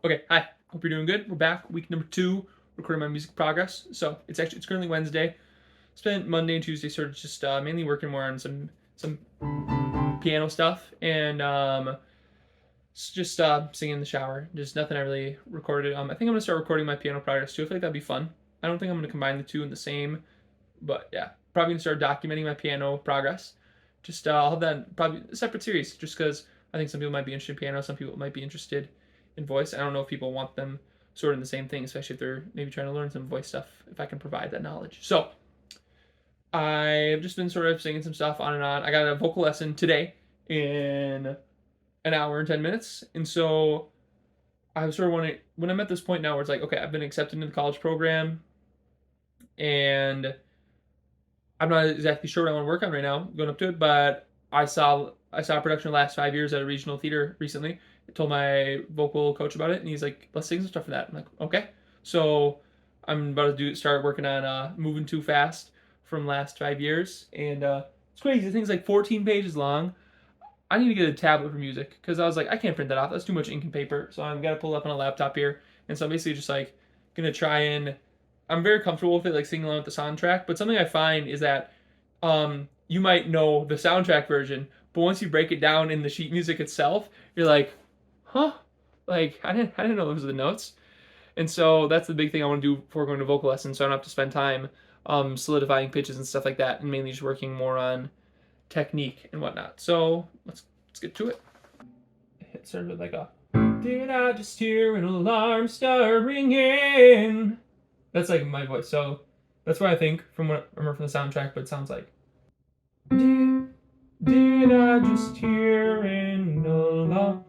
Okay, hi. Hope you're doing good. We're back, week number 2, recording my music progress. So it's currently Wednesday. Spent Monday and Tuesday sort of just mainly working more on some piano stuff and just singing in the shower. Just nothing I really recorded. I think I'm gonna start recording my piano progress too. I feel like that'd be fun. I don't think I'm gonna combine the two in the same, but yeah, probably gonna start documenting my piano progress. Just I'll have that probably a separate series, just because I think some people might be interested in piano, some people might be interested in voice. I don't know if people want them sort of in the same thing, especially if they're maybe trying to learn some voice stuff. If I can provide that knowledge, so I've just been sort of singing some stuff on and on. I got a vocal lesson today in an hour and 10 minutes, and so I was sort of wondering when I'm at this point now where it's like, okay, I've been accepted into the college program, and I'm not exactly sure what I want to work on right now, going up to it, but I saw a production of the last 5 years at a regional theater recently. I told my vocal coach about it, and he's like, "Let's sing some stuff for that." I'm like, "Okay." So I'm about to start working on "Moving Too Fast" from last 5 years, and it's crazy. The thing's like 14 pages long. I need to get a tablet for music because I was like, I can't print that off. That's too much ink and paper. So I'm gonna pull it up on a laptop here, and so I'm basically just like gonna try and I'm very comfortable with it, like singing along with the soundtrack. But something I find is that you might know the soundtrack version, but once you break it down in the sheet music itself, you're like, huh? Like I didn't know those were the notes. And so that's the big thing I want to do before going to vocal lessons, so I don't have to spend time solidifying pitches and stuff like that, and mainly just working more on technique and whatnot. So let's get to it. It started with like a, did I just hear an alarm start ringing? That's like my voice. So that's what I think from what I remember from the soundtrack, but it sounds like, did I just hear an alarm?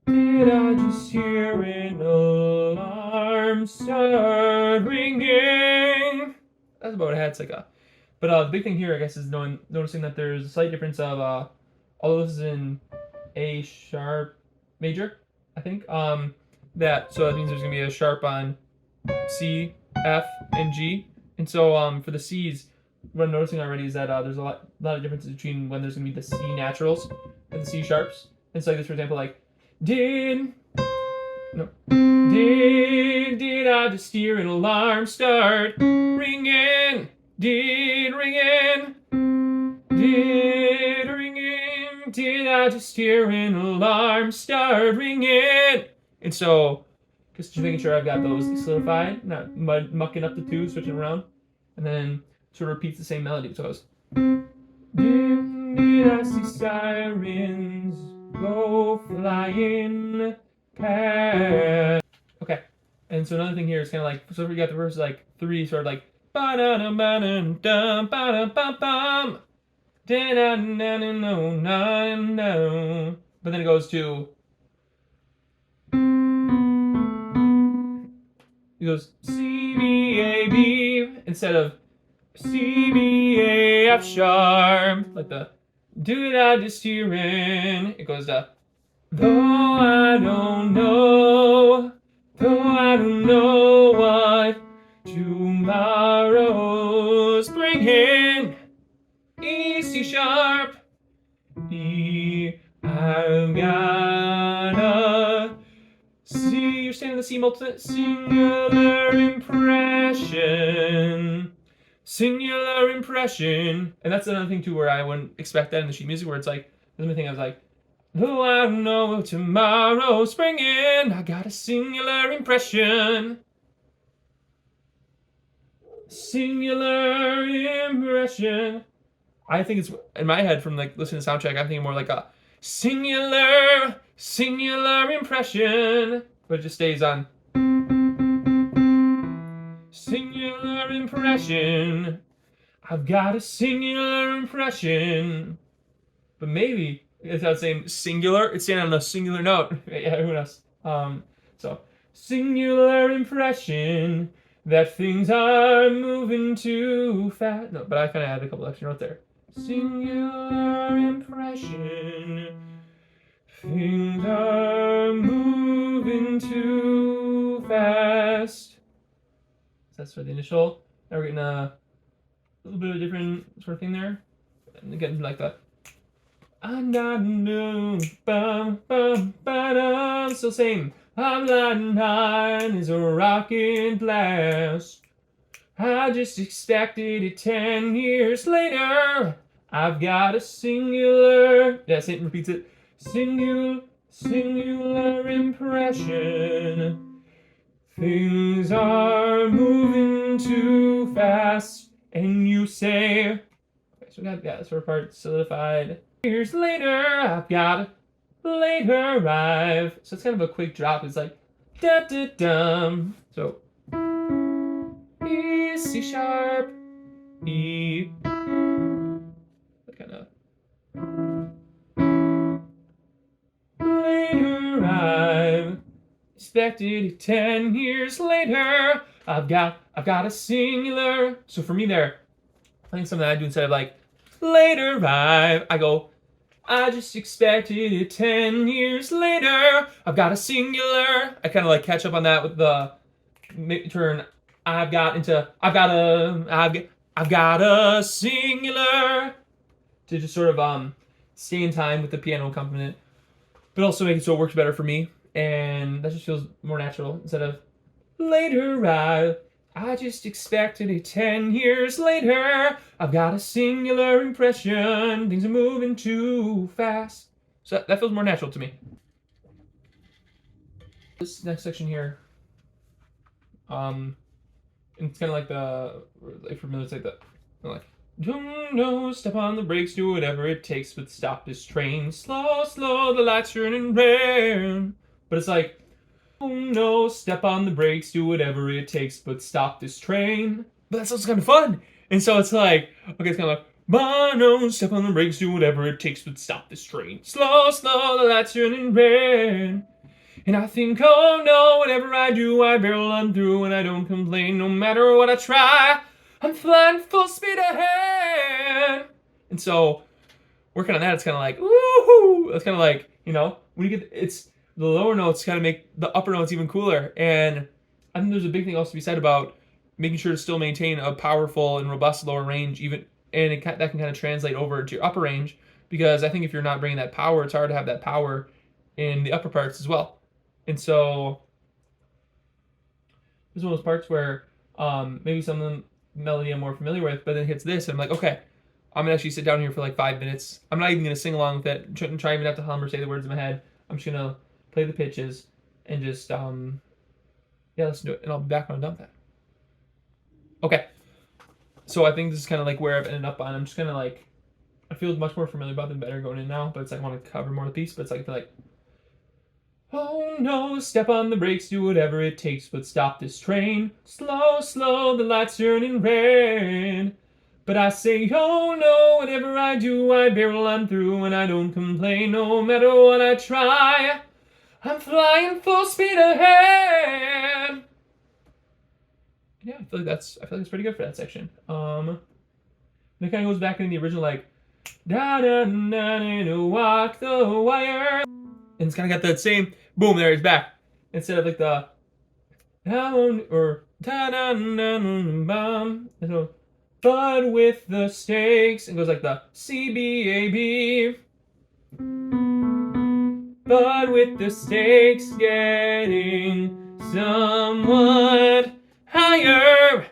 Did I just hear an alarm start ringing? That's about what it had. It's like a, but the big thing here, I guess, is noticing that there's a slight difference of all of this is in A sharp major, I think. That means there's gonna be a sharp on C, F, and G, and so for the C's, what I'm noticing already is that there's a lot of differences between when there's gonna be the C naturals and the C sharps. And so like this, for example, like did no did I just hear an alarm start ringing? Did ringing? Did ringing? Did I just hear an alarm start ringing? And so, just making sure I've got those solidified, not mucking up the two, switching around, and then sort of repeats the same melody. So it goes, did I see sirens go flying past? Okay, and so another thing here is kind of like, so we got the verse like 3, sort of like ba da da ba da da ba da ba bum, da da da da no no no, but then it goes to, it goes C B A B instead of C B A F sharp, like the do da just hearing. It goes to though I don't know what tomorrow's bringing. E C sharp, E. I've got a C. You're saying the C multi singular impression. Singular impression. And that's another thing too where I wouldn't expect that in the sheet music, where it's like, another thing I was like, though I don't know tomorrow's springing, I got a singular impression. Singular impression. I think it's in my head from like listening to the soundtrack, I'm thinking more like a singular impression, but it just stays on singular impression. I've got a singular impression, but maybe it's not saying singular. It's saying on a singular note. Yeah, who knows? So singular impression that things are moving too fast. No, but I kind of had a couple extra notes there. Singular impression, things are moving too fast. So that's for the initial. Now we're getting a little bit of a different sort of thing there. And again, like that. I know, bum, bum, ba-dum. sounds still same. I'm lying high as a rocket blast. I just expected it 10 years later. I've got a singular. Yeah, Satan repeats it. Singular impression. Things are moving too fast, and you say. Okay, so we got that sort of part solidified. Years later, I've got a later arrive. So it's kind of a quick drop. It's like da da dum. So E, C sharp, E. That kind of later arrive. Expected it 10 years later. I've got a singular. So for me there, I think something I do instead of like later arrive, I go, I just expected it 10 years later. I've got a singular. I kind of like catch up on that with the turn. I've got a singular to just sort of stay in time with the piano accompaniment, but also make it so it works better for me, and that just feels more natural instead of later I just expected it 10 years later. I've got a singular impression. Things are moving too fast. So that feels more natural to me. This next section here, it's kind of like for me, it's like don't step on the brakes, do whatever it takes, but stop this train. Slow, the lights turning red. But it's like, oh no, step on the brakes, do whatever it takes, but stop this train. But that sounds kind of fun. And so it's like, okay, it's kind of like, no, step on the brakes, do whatever it takes, but stop this train. Slow, the lights turning red. And I think, oh no, whatever I do, I barrel on through, and I don't complain, no matter what I try. I'm flying full speed ahead. And so, working on that, it's kind of like, woohoo! It's kind of like, when you get, it's the lower notes kind of make the upper notes even cooler. And I think there's a big thing also to be said about making sure to still maintain a powerful and robust lower range, even, and that can kind of translate over to your upper range, because I think if you're not bringing that power, it's hard to have that power in the upper parts as well. And so this is one of those parts where maybe some of the melody I'm more familiar with, but then it hits this, and I'm like, okay, I'm gonna actually sit down here for like 5 minutes. I'm not even gonna sing along with it, try even not to hum or say the words in my head. I'm just gonna play the pitches and just listen to it, and I'll be back when I'm done with that. Okay, so I think this is kind of like where I've ended up on. I'm just gonna like, I feel much more familiar about them better going in now, but it's like I want to cover more of these, but it's like I feel like, oh no, step on the brakes, do whatever it takes, but stop this train. Slow, the lights turning red. But I say, oh no, whatever I do, I barrel on through, and I don't complain, no matter what I try. I'm flying full speed ahead. Yeah, I feel like it's pretty good for that section. And it kind of goes back into the original, like, da-da-da-da-da, walk the wire. And it's kind of got that same, boom, there it's back. Instead of like the, or ta-da-da-da-da-bum. So, but with the stakes, it goes like the C-B-A-B. But with the stakes getting somewhat higher.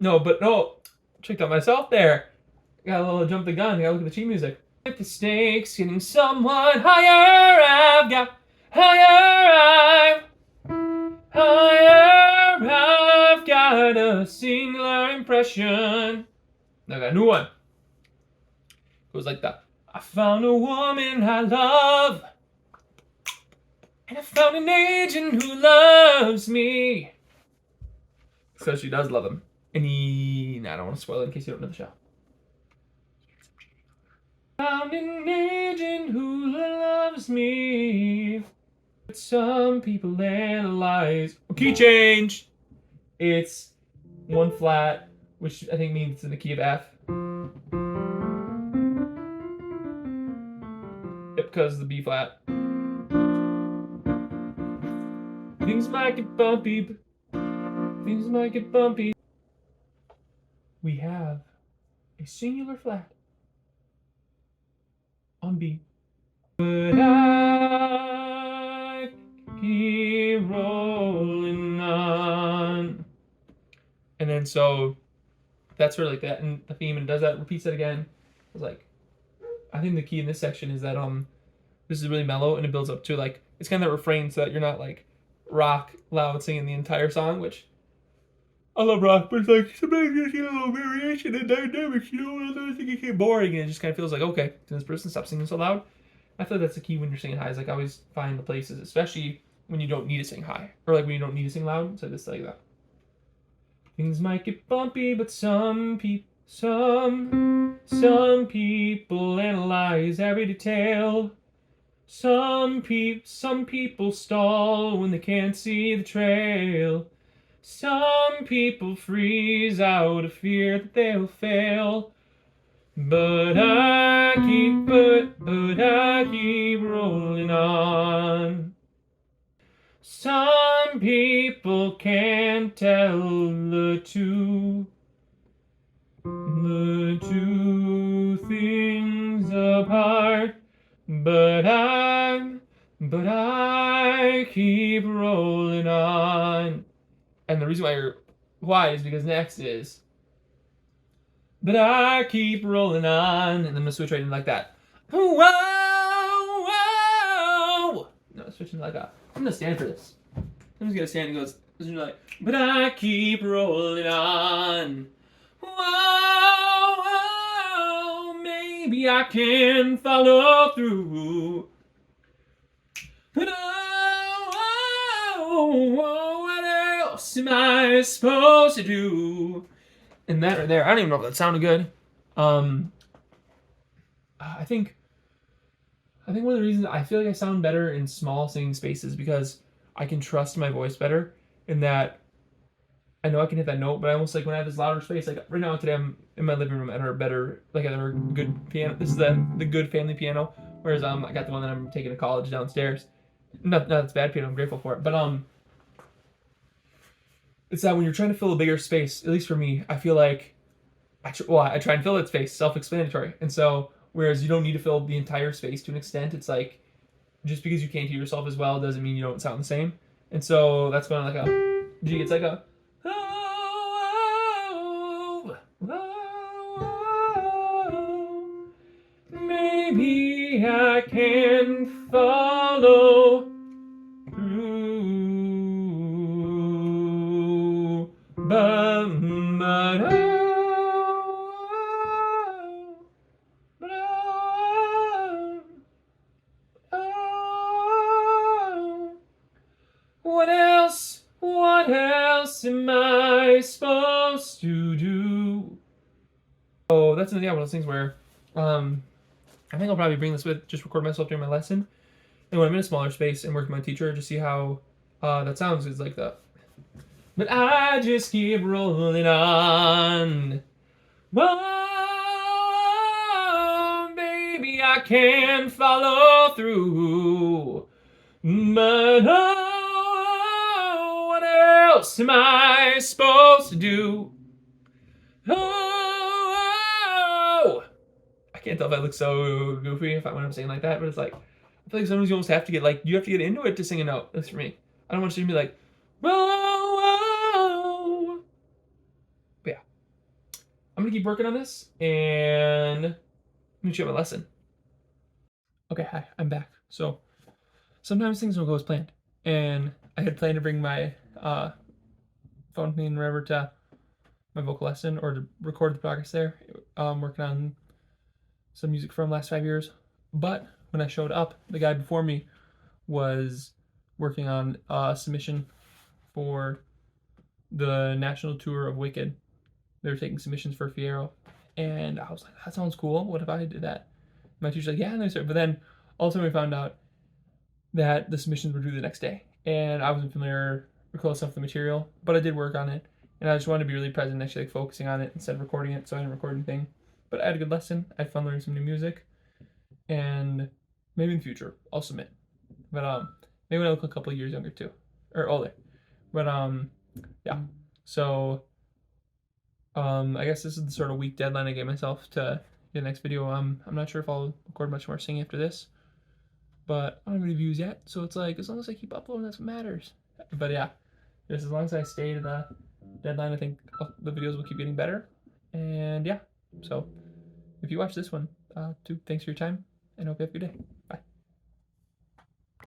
No, checked out myself there. Got a little jump the gun, gotta look at the sheet music. With the stakes getting somewhat higher, I've got higher, I've got a singular impression. Now I got a new one. It goes like that. I found a woman I love, and I found an agent who loves me. So she does love him. And I don't want to spoil it in case you don't know the show. Found an agent who loves me. But some people analyze. Key change. It's 1 flat, which I think means it's in the key of F. Yep, because the B flat. Things might get bumpy. Things might get bumpy. We have a singular flat on B. But I keep rolling on. And then so that's sort of like that and the theme, and does that, repeats that again. I was like, I think the key in this section is that this is really mellow and it builds up to like, it's kind of that refrain so that you're not like rock loud singing the entire song, which I love rock, but it's like sometimes you get a little variation in dynamics, you know, otherwise it can get boring and it just kind of feels like, okay, can this person stop singing so loud? I feel like that's the key when you're singing high, is like always find the places, especially when you don't need to sing high, or like when you don't need to sing loud, so just like that. Things might get bumpy, but some people analyze every detail. Some people stall when they can't see the trail. Some people freeze out of fear that they'll fail. But I keep rolling on. Some people can't tell the two things apart. But I keep rolling on. And the reason why is because next is, but I keep rolling on, and then I'm gonna switch right in like that. Whoa, whoa. No, switching like that. I'm gonna stand for this. I'm just gonna stand and goes like, but I keep rolling on. Whoa, maybe I can follow through. But what else am I supposed to do? And that right there, I don't even know if that sounded good. I think one of the reasons I feel like I sound better in small singing spaces because I can trust my voice better, in that I know I can hit that note, but I almost like when I have this louder space, like right now today I'm in my living room at our better, like at our good piano. This is the good family piano, whereas I got the one that I'm taking to college downstairs. Not that's bad piano, I'm grateful for it, but it's that when you're trying to fill a bigger space, at least for me, I feel like I try and fill that space, self-explanatory, and so whereas you don't need to fill the entire space to an extent, it's like just because you can't hear yourself as well doesn't mean you don't sound the same, and so that's when like a G, it's like a maybe I can follow through, but what else am I supposed to do? Oh, that's another one of those things where I think I'll probably bring this with, just record myself during my lesson, and when I'm in a smaller space and work with my teacher, just see how that sounds. Is like that. But I just keep rolling on. Whoa, baby, I can follow through. But what else am I supposed to do? Oh, I can't tell if I look so goofy when I'm singing like that, but it's like, I feel like sometimes you almost have to get you have to get into it to sing a note. That's for me. I don't want you to be like, whoa. But yeah, I'm gonna keep working on this, and I'm gonna show you my lesson. Okay, hi, I'm back. So sometimes things don't go as planned, and I had planned to bring my phone with me and wherever to my vocal lesson or to record the progress there. Working on some music from the last 5 years, but when I showed up, the guy before me was working on a submission for the national tour of Wicked. They were taking submissions for Fierro, and I was like, that sounds cool. What if I did that? My teacher's like, yeah, and but then all of a sudden we found out that the submissions were due the next day, and I wasn't familiar or close enough with the material, but I did work on it, and I just wanted to be really present, actually like focusing on it instead of recording it, so I didn't record anything. But I had a good lesson. I had fun learning some new music, and maybe in the future I'll submit. But maybe when I look a couple of years younger too, or older. But yeah. So I guess this is the sort of week deadline I gave myself to the next video. I'm not sure if I'll record much more singing after this, but I don't have any views yet. So it's like, as long as I keep uploading, that's what matters. But yeah, just as long as I stay to the deadline, I think the videos will keep getting better. And yeah, so if you watch this one, too, thanks for your time, and hope you have a good day. Bye.